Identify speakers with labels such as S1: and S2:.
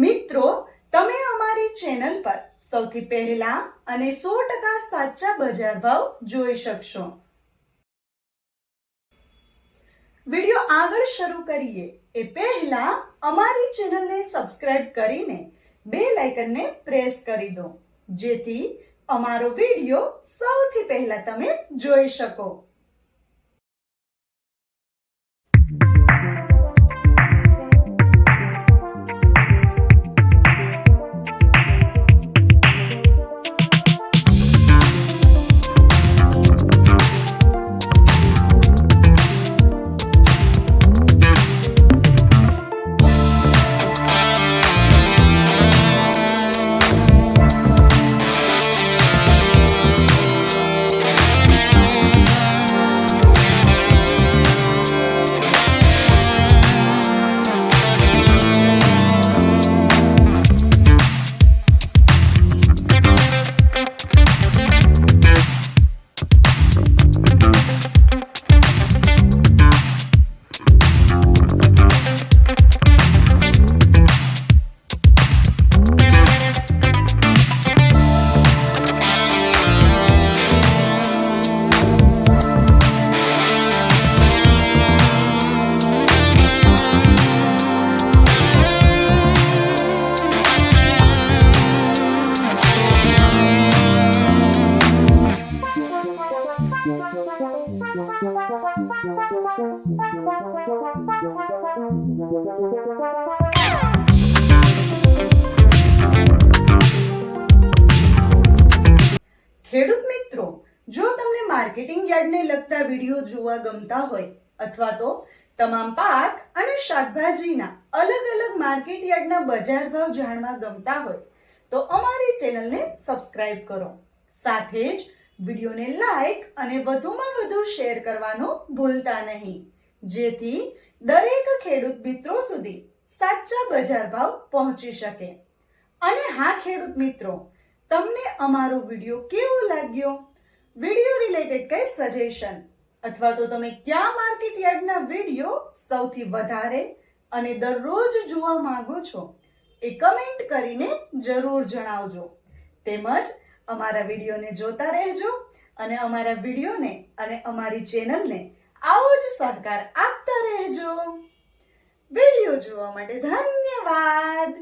S1: મિત્રો, તમે અમારી ચેનલ પર સૌથી પહેલા અને 100% સાચા બજાર ભાવ જોઈ શકશો. વિડિયો આગળ શરૂ કરીએ એ પહેલા અમારી ચેનલને સબસ્ક્રાઇબ કરીને બેલ આઇકનને પ્રેસ કરી દો, જેથી અમારો વિડિયો સૌથી પહેલા તમે જોઈ શકો. ખેડૂત મિત્રો, જો તમને માર્કેટિંગ યાર્ડને લગતા વિડીયો જોવા ગમતા હોય અથવા તો તમામ પાક અને શાકભાજીના અલગ અલગ માર્કેટ યાર્ડના બજાર ભાવ જાણવા ગમતા હોય તો અમારી ચેનલને સબસ્ક્રાઇબ કરો. સાથે જ વિડીયોને લાઈક અને વધુમાં વધુ શેર કરવાનું ભૂલતા નહીં, જેથી દરેક ખેડૂત મિત્રો સુધી સાચા બજાર ભાવ પહોંચી શકે. અને હા ખેડૂત મિત્રો, તમને અમારો વિડીયો કેવો લાગ્યો? વિડીયો રિલેટેડ કઈ સજેશન અથવા તો તમે કયા માર્કેટ યાર્ડના વિડીયો સૌથી વધારે અને દરરોજ જોવા માંગો છો એ કમેન્ટ કરીને જરૂર જણાવજો. તેમજ અમારા વિડીયોને જોતા રહેજો અને અમારા વિડીયોને અને અમારી ચેનલને આવો જ સહકાર આપતા રહેજો. વિડીયો જોવા માટે ધન્યવાદ.